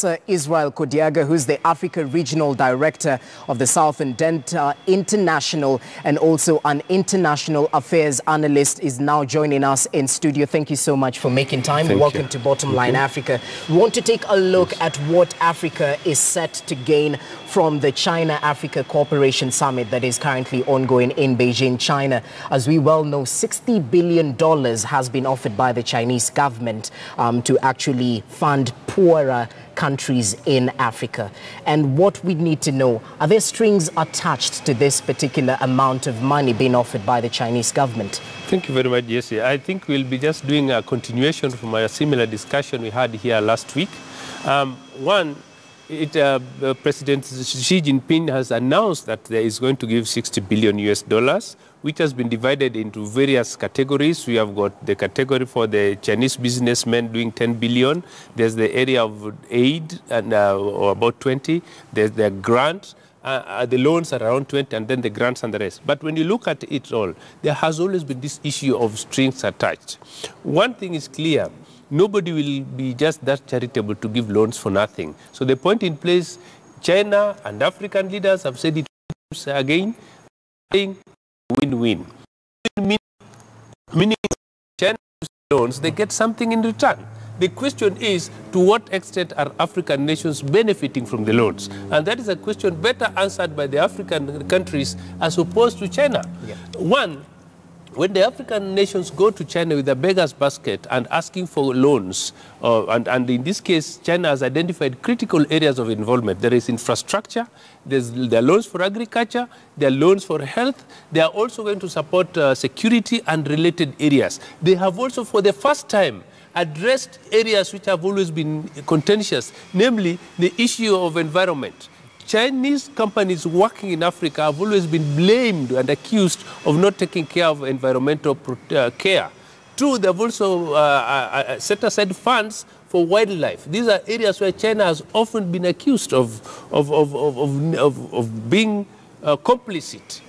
Dr. Israel Kodiaga, who's the Africa Regional Director of the Southern Delta International and also an international affairs analyst, is now joining us in studio. Thank you so much for making time. Welcome to Bottom Line Africa. We want to take a look at what Africa is set to gain from the China-Africa Cooperation Summit that is currently ongoing in Beijing, China. As we well know, $60 billion has been offered by the Chinese government to actually fund poorer countries in Africa. And what we need to know, are there strings attached to this particular amount of money being offered by the Chinese government? Thank you very much, Jesse. I think we'll be just doing a continuation from a similar discussion we had here last week. President Xi Jinping has announced that there is going to give $60 billion, which has been divided into various categories. We have got the category for the Chinese businessmen doing $10 billion. There's the area of aid, and or about 20. There's the grant. The loans are around 20, and then the grants and the rest. But when you look at it all, there has always been this issue of strings attached. One thing is clear. Nobody will be just that charitable to give loans for nothing. So the point in place, China and African leaders have said it again, saying win-win. Meaning China loans, they get something in return. The question is, to what extent are African nations benefiting from the loans? And that is a question better answered by the African countries as opposed to China. Yeah. One, when the African nations go to China with a beggar's basket and asking for loans, and in this case, China has identified critical areas of involvement. There is infrastructure, there are loans for agriculture, there are loans for health. They are also going to support security and related areas. They have also, for the first time, addressed areas which have always been contentious, namely the issue of environment. Chinese companies working in Africa have always been blamed and accused of not taking care of environmental care. Two, they've also set aside funds for wildlife. These are areas where China has often been accused of being complicit,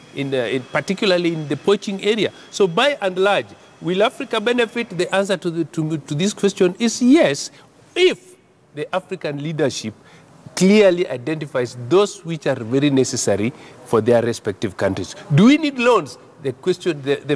particularly in the poaching area. So by and large, will Africa benefit? The answer to this question is yes, if the African leadership clearly identifies those which are very necessary for their respective countries. Do we need loans? The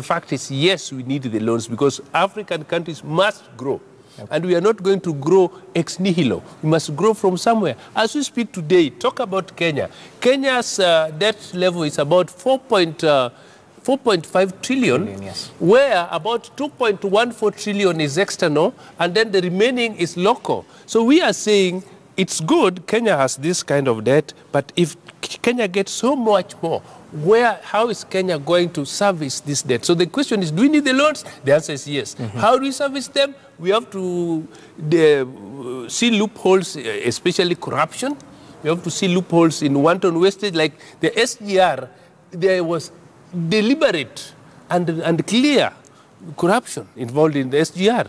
fact is, yes, we need the loans because African countries must grow. Okay. And we are not going to grow ex nihilo. We must grow from somewhere. As we speak today, talk about Kenya. Kenya's debt level is about 4.5 trillion, yes, where about 2.14 trillion is external, and then the remaining is local. So we are saying, it's good Kenya has this kind of debt, but if Kenya gets so much more, how is Kenya going to service this debt? So the question is, do we need the loans? The answer is yes. How do we service them? We have to see loopholes, especially corruption. We have to see loopholes in wanton wastage, like the SGR. There was deliberate and clear corruption involved in the SGR.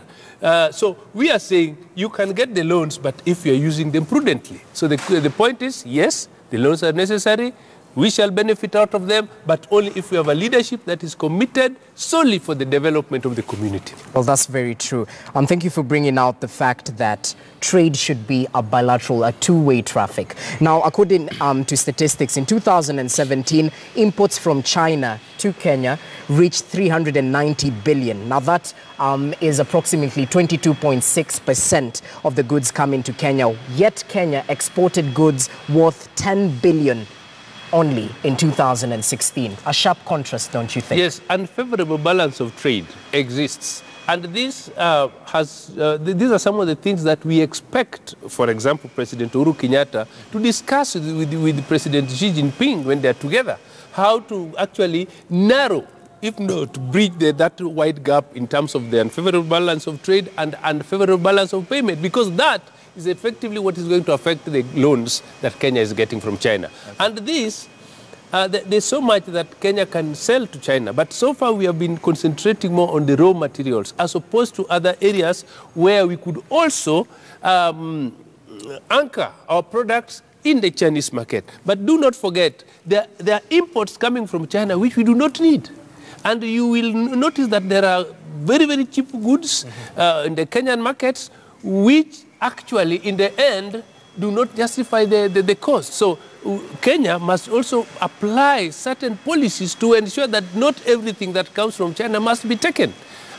So we are saying you can get the loans, but if you're using them prudently. So the point is, yes, the loans are necessary. We shall benefit out of them, but only if we have a leadership that is committed solely for the development of the community. Well, that's very true. Thank you for bringing out the fact that trade should be a bilateral, a two-way traffic. Now, according to statistics, in 2017, imports from China to Kenya reached 390 billion. Now, that is approximately 22.6% of the goods coming to Kenya. Yet, Kenya exported goods worth 10 billion only in 2016. A sharp contrast, don't you think? Yes, unfavorable balance of trade exists. And this these are some of the things that we expect, for example, President Uhuru Kenyatta to discuss with President Xi Jinping when they're together, how to actually narrow, if not bridge that wide gap in terms of the unfavorable balance of trade and unfavorable balance of payment, because that is effectively what is going to affect the loans that Kenya is getting from China. Okay. And this, there's so much that Kenya can sell to China, but so far we have been concentrating more on the raw materials as opposed to other areas where we could also anchor our products in the Chinese market. But do not forget, there are imports coming from China which we do not need. And you will notice that there are very, very cheap goods in the Kenyan markets, which actually, in the end, do not justify the cost. So Kenya must also apply certain policies to ensure that not everything that comes from China must be taken.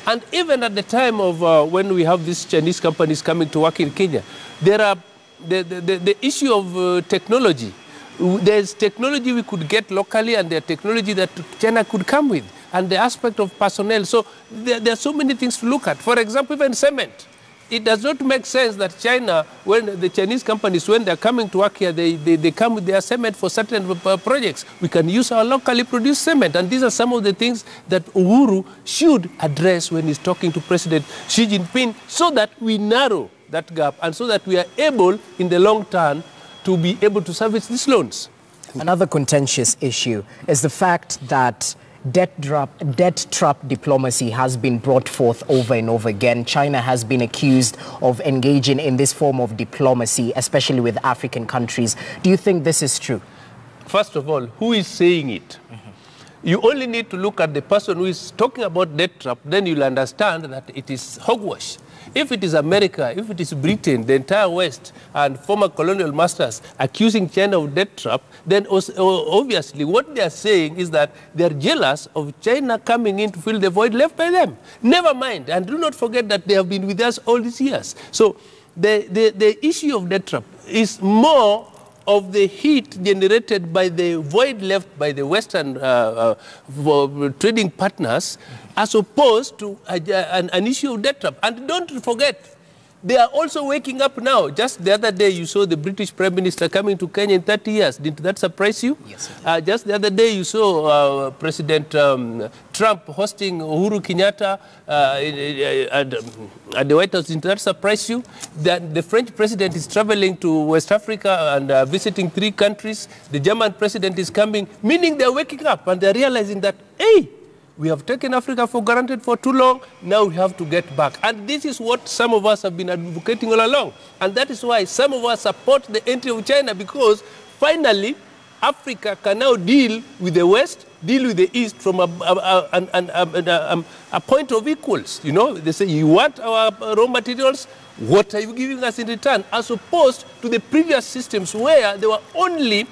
And even at the time of when we have these Chinese companies coming to work in Kenya, there are the issue of technology. There's technology we could get locally and there's technology that China could come with, and the aspect of personnel. So there are so many things to look at. For example, even cement. It does not make sense that China, when the Chinese companies, when they're coming to work here, they come with their cement for certain projects. We can use our locally produced cement. And these are some of the things that Uhuru should address when he's talking to President Xi Jinping, so that we narrow that gap and so that we are able, in the long term, to be able to service these loans. Another contentious issue is the fact that debt trap diplomacy has been brought forth over and over again. China has been accused of engaging in this form of diplomacy, especially with African countries. Do you think this is true? First of all, who is saying it? You only need to look at the person who is talking about debt trap, then you'll understand that it is hogwash. If it is America, if it is Britain, the entire West, and former colonial masters accusing China of debt trap, then obviously what they are saying is that they are jealous of China coming in to fill the void left by them. Never mind, and do not forget that they have been with us all these years. So the issue of debt trap is more of the heat generated by the void left by the Western trading partners, as opposed to an issue of debt trap. And don't forget, they are also waking up now. Just the other day, you saw the British Prime Minister coming to Kenya in 30 years. Didn't that surprise you? Yes. Just the other day, you saw President Trump hosting Uhuru Kenyatta at the White House. Didn't that surprise you? That the French president is traveling to West Africa and visiting 3 countries. The German president is coming, meaning they're waking up and they're realizing that, hey, we have taken Africa for granted for too long. Now we have to get back. And this is what some of us have been advocating all along. And that is why some of us support the entry of China, because finally Africa can now deal with the West, deal with the East from a point of equals. You know, they say, you want our raw materials, what are you giving us in return? As opposed to the previous systems where they were only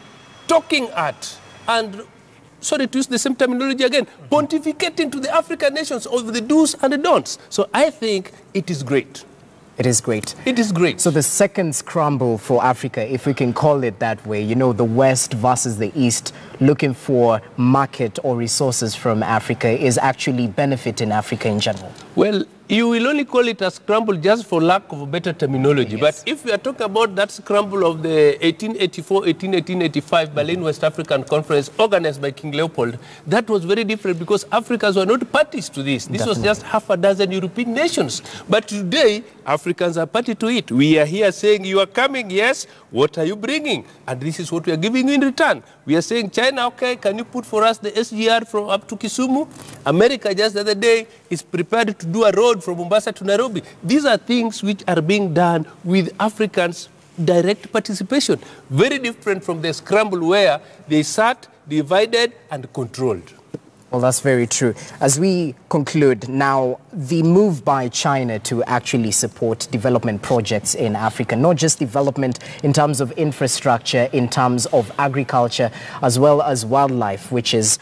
talking at and, sorry to use the same terminology again, pontificating to the African nations of the do's and the don'ts. So I think it is great. It is great. It is great. So the second scramble for Africa, if we can call it that way, you know, the West versus the East, looking for market or resources from Africa, is actually benefiting Africa in general. Well, you will only call it a scramble just for lack of a better terminology. Yes. But if we are talking about that scramble of the 1884-1885 Berlin West African Conference organized by King Leopold, that was very different because Africans were not parties to this. This was just half a dozen European nations. But today, Africans are party to it. We are here saying, you are coming, yes, what are you bringing? And this is what we are giving you in return. We are saying, China, okay, can you put for us the SGR from up to Kisumu? America, just the other day, is prepared to do a road from Mombasa to Nairobi. These are things which are being done with Africans' direct participation. Very different from the scramble where they sat, divided, and controlled. Well, that's very true. As we conclude now, the move by China to actually support development projects in Africa, not just development in terms of infrastructure, in terms of agriculture, as well as wildlife, which is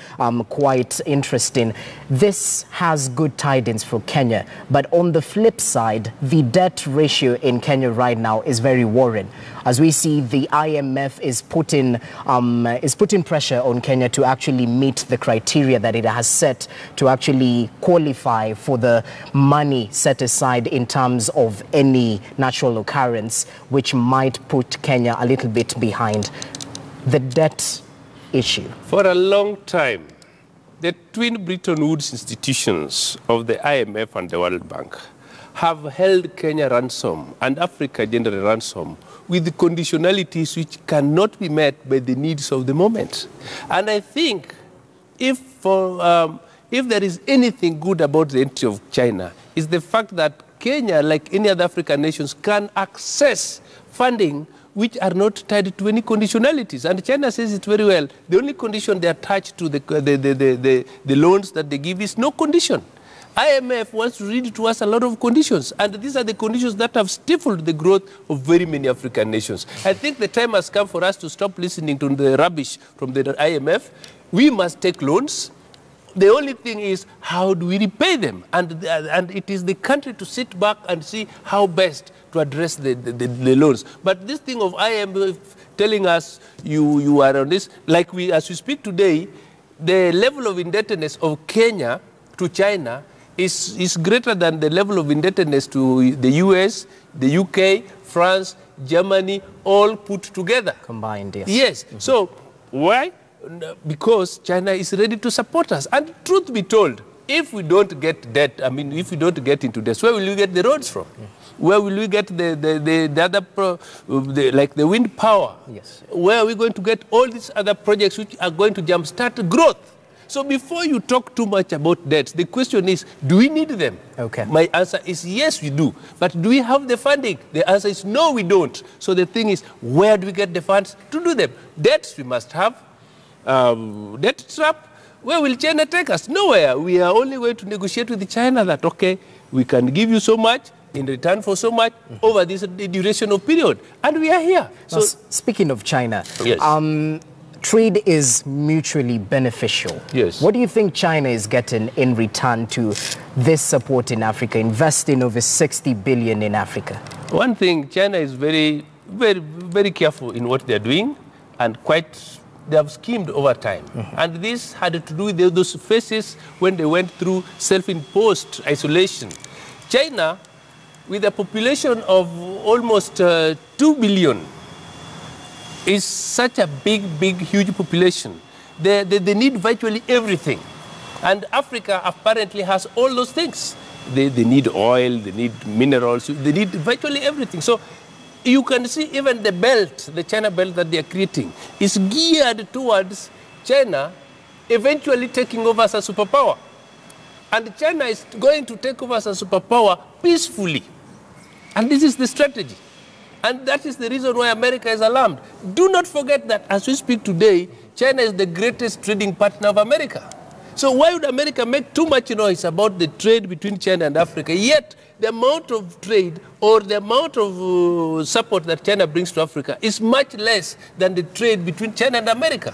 quite interesting. This has good tidings for Kenya. But on the flip side, the debt ratio in Kenya right now is very worrying. As we see, the IMF is putting pressure on Kenya to actually meet the criteria that it has set to actually qualify for the money set aside in terms of any natural occurrence, which might put Kenya a little bit behind. The debt issue. For a long time, the twin Bretton Woods institutions of the IMF and the World Bank have held Kenya ransom and Africa generally ransom with the conditionalities which cannot be met by the needs of the moment. And I think if there is anything good about the entry of China, is the fact that Kenya, like any other African nations, can access funding which are not tied to any conditionalities. And China says it very well. The only condition they attach to the loans that they give is no condition. IMF wants to read to us a lot of conditions, and these are the conditions that have stifled the growth of very many African nations. I think the time has come for us to stop listening to the rubbish from the IMF. We must take loans. The only thing is, how do we repay them? And it is the country to sit back and see how best to address the loans. But this thing of IMF telling us you are on this, like as we speak today, the level of indebtedness of Kenya to China is greater than the level of indebtedness to the US, the UK, France, Germany, all put together. Combined, yes. Yes. Mm-hmm. So why? Because China is ready to support us. And truth be told, if we don't get debt, I mean, if we don't get into this, where will we get the roads from? Where will we get the other, like the wind power? Yes. Where are we going to get all these other projects which are going to jumpstart growth? So before you talk too much about debts, the question is, do we need them? Okay. My answer is yes, we do. But do we have the funding? The answer is no, we don't. So the thing is, where do we get the funds to do them? Debts we must have. Debt trap, where will China take us? Nowhere. We are only going to negotiate with China that, okay, we can give you so much in return for so much over this duration of period. And we are here. So, now, speaking of China, yes. Trade is mutually beneficial. Yes. What do you think China is getting in return to this support in Africa, investing over 60 billion in Africa? One thing, China is very, very, very careful in what they're doing, and they have schemed over time. And this had to do with those phases when they went through self-imposed isolation. China, with a population of almost 2 billion, is such a big, huge population. They need virtually everything. And Africa apparently has all those things. They need oil, they need minerals, they need virtually everything. So you can see even the belt, the China belt that they are creating, is geared towards China eventually taking over as a superpower. And China is going to take over as a superpower peacefully. And this is the strategy. And that is the reason why America is alarmed. Do not forget that as we speak today, China is the greatest trading partner of America. So why would America make too much noise about the trade between China and Africa, yet the amount of trade or the amount of support that China brings to Africa is much less than the trade between China and America?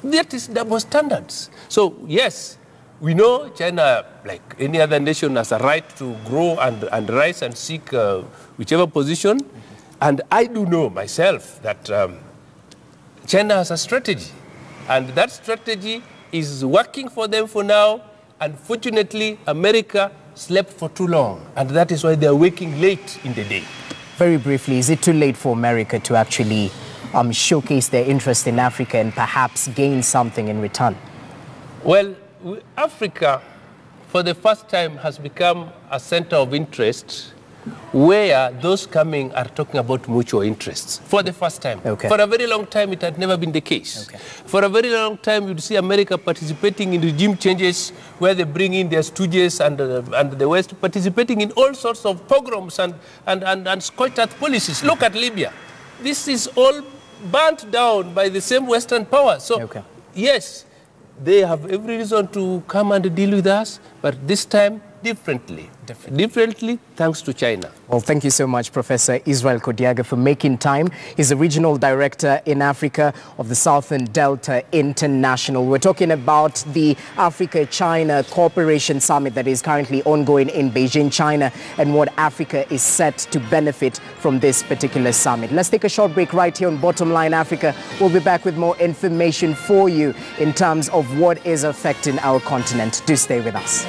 That is double standards. So yes, we know China, like any other nation, has a right to grow and rise and seek whichever position. And I do know myself that China has a strategy. And that strategy is working for them for now. Unfortunately, America slept for too long. And that is why they are waking late in the day. Very briefly, is it too late for America to actually showcase their interest in Africa and perhaps gain something in return? Well, Africa, for the first time, has become a center of interest where those coming are talking about mutual interests for the first time. Okay. For a very long time, it had never been the case. Okay. For a very long time, you'd see America participating in regime changes where they bring in their stooges and the West participating in all sorts of pogroms and scorched earth policies. Look at Libya. This is all burnt down by the same Western powers. So, yes, they have every reason to come and deal with us, but this time, differently, thanks to China. Well, thank you so much, Professor Israel Kodiaga, for making time. He's the Regional Director in Africa of the Southern Delta International. We're talking about the Africa-China Cooperation Summit that is currently ongoing in Beijing, China, and what Africa is set to benefit from this particular summit. Let's take a short break right here on Bottom Line Africa. We'll be back with more information for you in terms of what is affecting our continent. Do stay with us.